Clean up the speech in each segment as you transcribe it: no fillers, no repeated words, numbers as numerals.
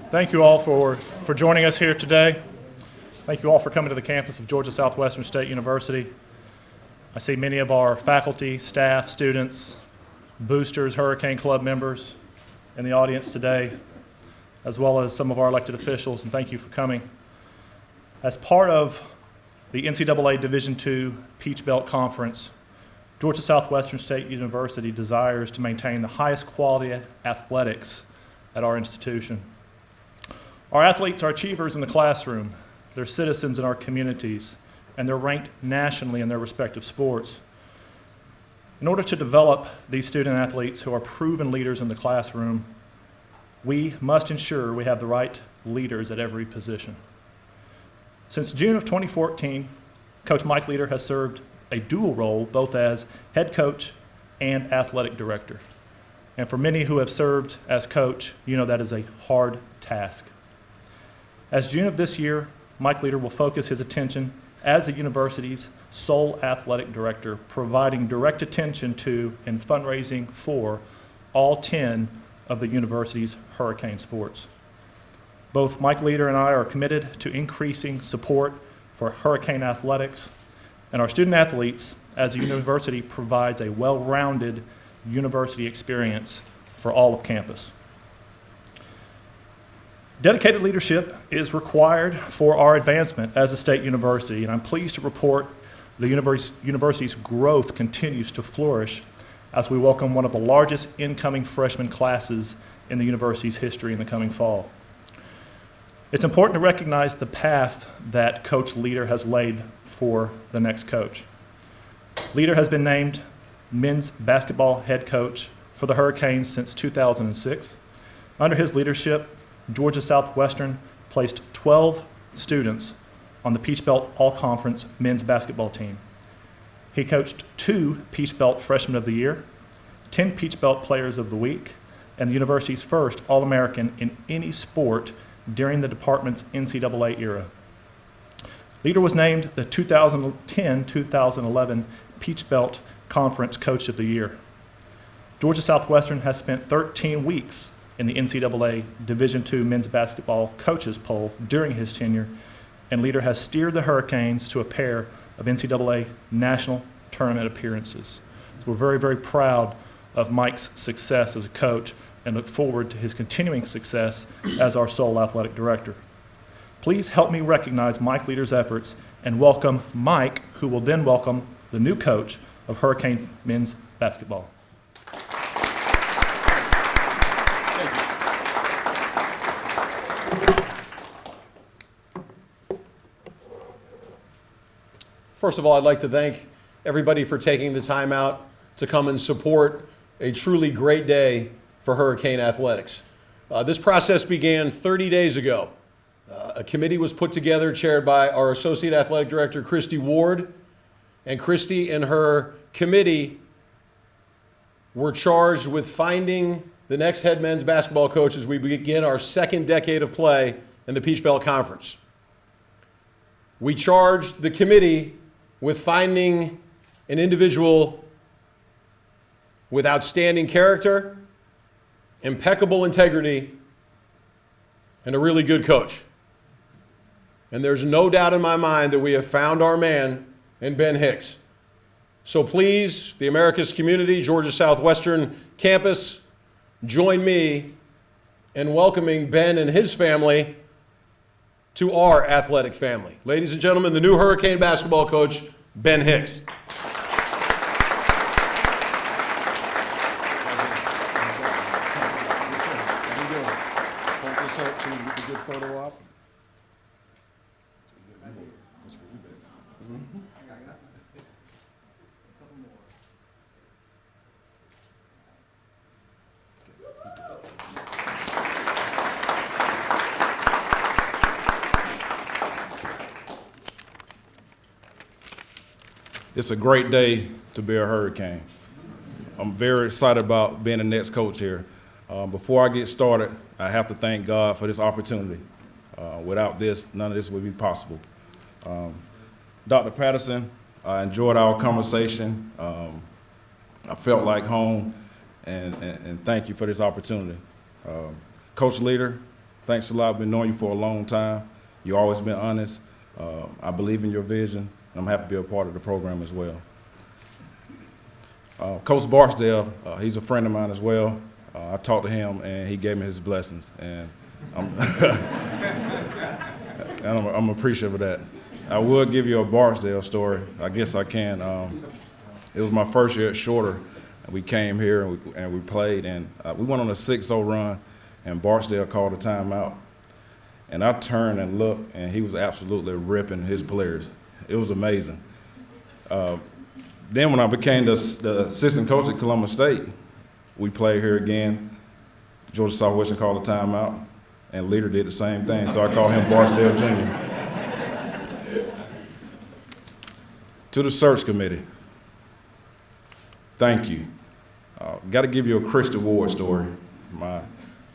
Thank you all for joining us here today. Thank you all for coming to the campus of Georgia Southwestern State University. I see many of our faculty, staff, students, boosters, Hurricane Club members in the audience today, as well as some of our elected officials, and thank you for coming. As part of the NCAA Division II Peach Belt Conference, Georgia Southwestern State University desires to maintain the highest quality athletics at our institution. Our athletes are achievers in the classroom, they're citizens in our communities, and they're ranked nationally in their respective sports. In order to develop these student athletes who are proven leaders in the classroom, we must ensure we have the right leaders at every position. Since June of 2014, Coach Mike Leeder has served a dual role both as head coach and athletic director. And for many who have served as coach, you know that is a hard task. As June of this year, Mike Leeder will focus his attention as the university's sole athletic director, providing direct attention to and fundraising for all 10 of the university's Hurricane sports. Both Mike Leeder and I are committed to increasing support for Hurricane athletics and our student athletes as the university provides a well-rounded university experience for all of campus. Dedicated leadership is required for our advancement as a state university, and I'm pleased to report the university's growth continues to flourish as we welcome one of the largest incoming freshman classes in the university's history in the coming fall. It's important to recognize the path that Coach Leeder has laid for the next coach. Leeder has been named men's basketball head coach for the Hurricanes since 2006. Under his leadership, Georgia Southwestern placed 12 students on the Peach Belt All-Conference men's basketball team. He coached 2 Peach Belt Freshmen of the Year, 10 Peach Belt Players of the Week, and the university's first All-American in any sport during the department's NCAA era. Leeder was named the 2010-2011 Peach Belt Conference Coach of the Year. Georgia Southwestern has spent 13 weeks in the NCAA Division II men's basketball coaches poll during his tenure, and Leeder has steered the Hurricanes to a pair of NCAA National Tournament appearances. So we're very, very proud of Mike's success as a coach and look forward to his continuing success as our sole athletic director. Please help me recognize Mike Leeder's efforts and welcome Mike, who will then welcome the new coach of Hurricanes men's basketball. First of all, I'd like to thank everybody for taking the time out to come and support a truly great day for Hurricane athletics. This process began 30 days ago. A committee was put together chaired by our Associate Athletic Director, Christy Ward, and Christy and her committee were charged with finding the next head men's basketball coach as we begin our second decade of play in the Peach Belt Conference. We charged the committee with finding an individual with outstanding character, impeccable integrity, and a really good coach. And there's no doubt in my mind that we have found our man in Ben Hicks. So please, the Americas community, Georgia Southwestern campus, join me in welcoming Ben and his family to our athletic family. Ladies and gentlemen, the new Hurricane basketball coach, Ben Hicks. It's a great day to be a Hurricane. I'm very excited about being the next coach here. Before I get started, I have to thank God for this opportunity. Without this, none of this would be possible. Dr. Patterson, I enjoyed our conversation. I felt like home, and thank you for this opportunity. Coach Leeder, Thanks a lot. I've been knowing you for a long time. You've always been honest. I believe in your vision. I'm happy to be a part of the program as well. Coach Barksdale, he's a friend of mine as well. I talked to him, and he gave me his blessings, and I'm appreciative of that. I will give you a Barksdale story. I guess I can. It was my first year at Shorter. We came here and we played, and we went on a 6-0 run, and Barksdale called a timeout. And I turned and looked, and he was absolutely ripping his players. It was amazing. Then when I became the assistant coach at Columbus State, we played here again. Georgia Southwestern called a timeout, and Leeder did the same thing, so I called him Barksdale Jr. To the search committee, thank you. Got to give you a Christy Ward story.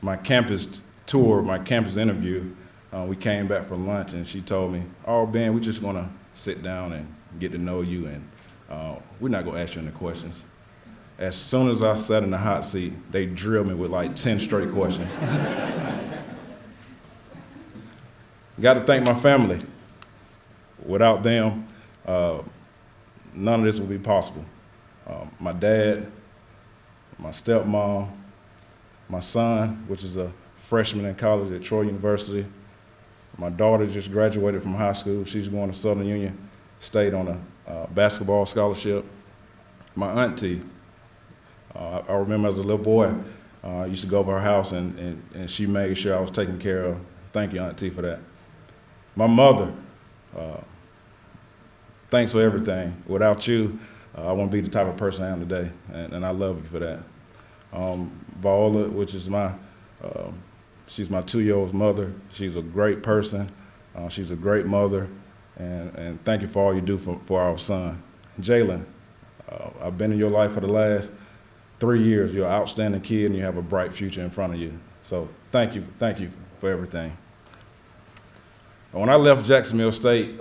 My campus tour, my campus interview, we came back from lunch, and she told me, "Oh, Ben, we're just going to sit down and get to know you, and we're not going to ask you any questions." As soon as I sat in the hot seat, they drilled me with like 10 straight questions. Got to thank my family. Without them, none of this would be possible. My dad, my stepmom, my son, which is a freshman in college at Troy University. My daughter just graduated from high school. She's going to Southern Union State on a basketball scholarship. My auntie, I remember as a little boy, I used to go over her house and she made sure I was taken care of. Thank you, Auntie, for that. My mother, thanks for everything. Without you, I wouldn't be the type of person I am today, and I love you for that. Viola, which is she's my 2-year-old's mother. She's a great person. She's a great mother, and thank you for all you do for our son. Jalen, I've been in your life for the last 3 years. You're an outstanding kid, and you have a bright future in front of you. So thank you for everything. When I left Jacksonville State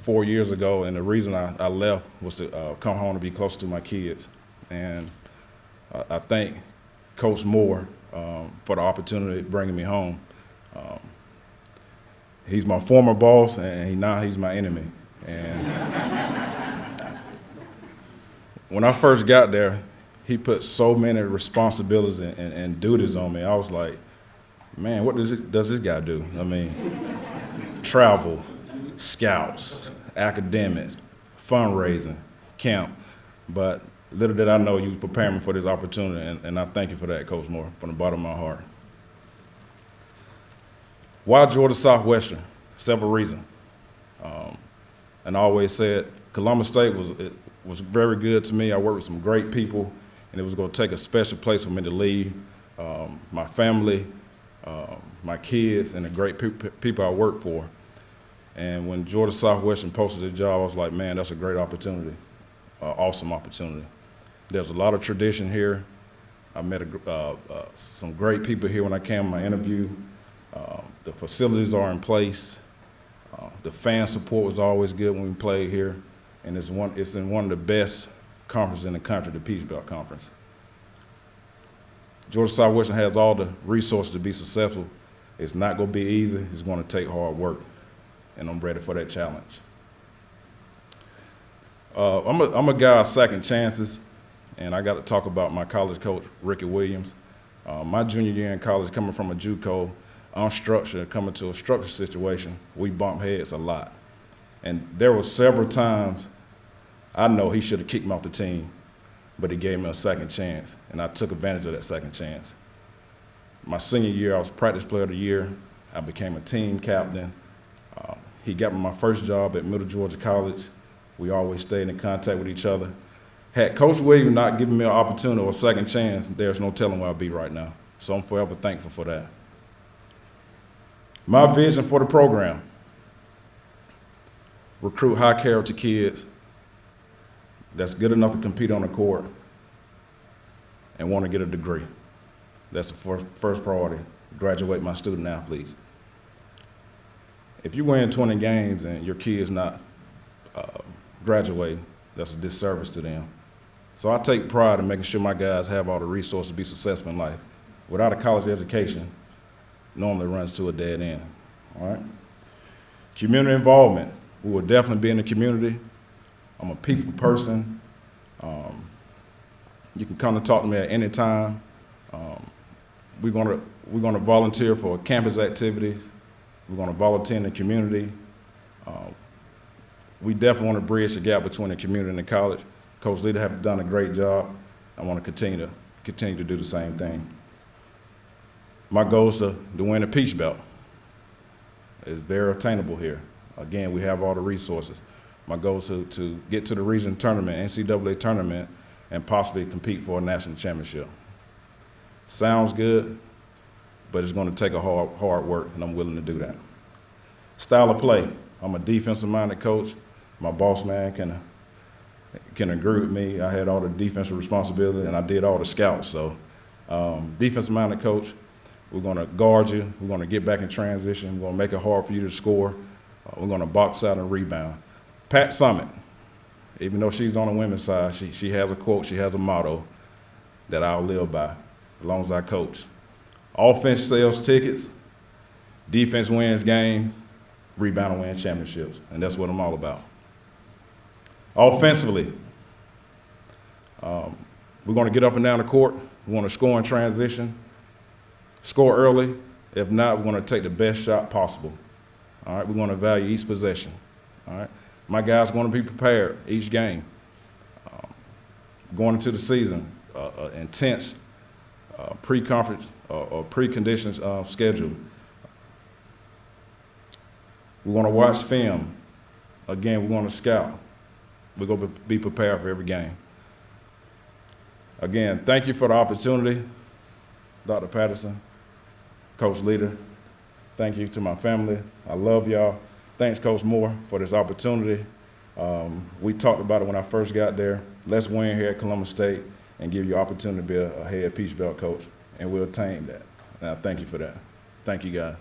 4 years ago, and the reason I left was to come home to be close to my kids. And I thank Coach Moore for the opportunity of bringing me home. He's my former boss, and now he's my enemy. And when I first got there, he put so many responsibilities and duties on me. I was like, man, what does this guy do? I mean, travel, scouts, academics, fundraising, camp. But little did I know you was preparing me for this opportunity, and I thank you for that, Coach Moore, from the bottom of my heart. Why Georgia Southwestern? Several reasons. And I always said Columbus State was very good to me. I worked with some great people, and it was going to take a special place for me to leave my family, my kids, and the great people I work for. And when Georgia Southwestern posted the job, I was like, man, that's a great opportunity, awesome opportunity. There's a lot of tradition here. I met some great people here when I came to my interview. The facilities are in place. The fan support was always good when we played here. And it's in one of the best conferences in the country, the Peach Belt Conference. Georgia Southwestern has all the resources to be successful. It's not going to be easy. It's going to take hard work, and I'm ready for that challenge. I'm a guy of second chances, and I got to talk about my college coach, Ricky Williams. My junior year in college, coming from a JUCO, unstructured, coming to a structured situation, we bumped heads a lot. And there were several times I know he should have kicked me off the team, but he gave me a second chance, and I took advantage of that second chance. My senior year, I was Practice Player of the Year. I became a team captain. He got me my first job at Middle Georgia College. We always stayed in contact with each other. Had Coach Williams not given me an opportunity or a second chance, there's no telling where I'd be right now. So I'm forever thankful for that. My vision for the program: recruit high-character kids that's good enough to compete on the court and want to get a degree. That's the first priority, graduate my student athletes. If you win 20 games and your kid's not graduating, that's a disservice to them. So I take pride in making sure my guys have all the resources to be successful in life. Without a college education, normally runs to a dead end. All right? Community involvement. We will definitely be in the community. I'm a people person. You can come and talk to me at any time. We're gonna volunteer for campus activities. We're gonna volunteer in the community. We definitely want to bridge the gap between the community and the college. Coach Leeder has done a great job. I want to continue to do the same thing. My goal is to win a Peach Belt. It's very attainable here. Again, we have all the resources. My goal is to get to the region tournament, NCAA tournament, and possibly compete for a national championship. Sounds good, but it's going to take a hard work, and I'm willing to do that. Style of play. I'm a defensive-minded coach. My boss man can agree with me. I had all the defensive responsibility, and I did all the scouts. So, defensive-minded coach. We're going to guard you. We're going to get back in transition. We're going to make it hard for you to score. We're going to box out and rebound. Pat Summit, even though she's on the women's side, she has a quote, she has a motto that I'll live by as long as I coach. Offense sells tickets, defense wins game, rebound and win championships, and that's what I'm all about. Offensively, we're going to get up and down the court. We want to score in transition, score early. If not, we're going to take the best shot possible. All right, we're going to value each possession. All right, my guys are going to be prepared each game. Going into the season, intense pre-conference or pre-conditions schedule. We're going to watch film. Again, we're going to scout. We're going to be prepared for every game. Again, thank you for the opportunity, Dr. Patterson, Coach Leeder. Thank you to my family. I love y'all. Thanks, Coach Moore, for this opportunity. We talked about it when I first got there. Let's win here at Columbus State and give you opportunity to be a head Peach Belt coach, and we'll attain that. And I thank you for that. Thank you, guys.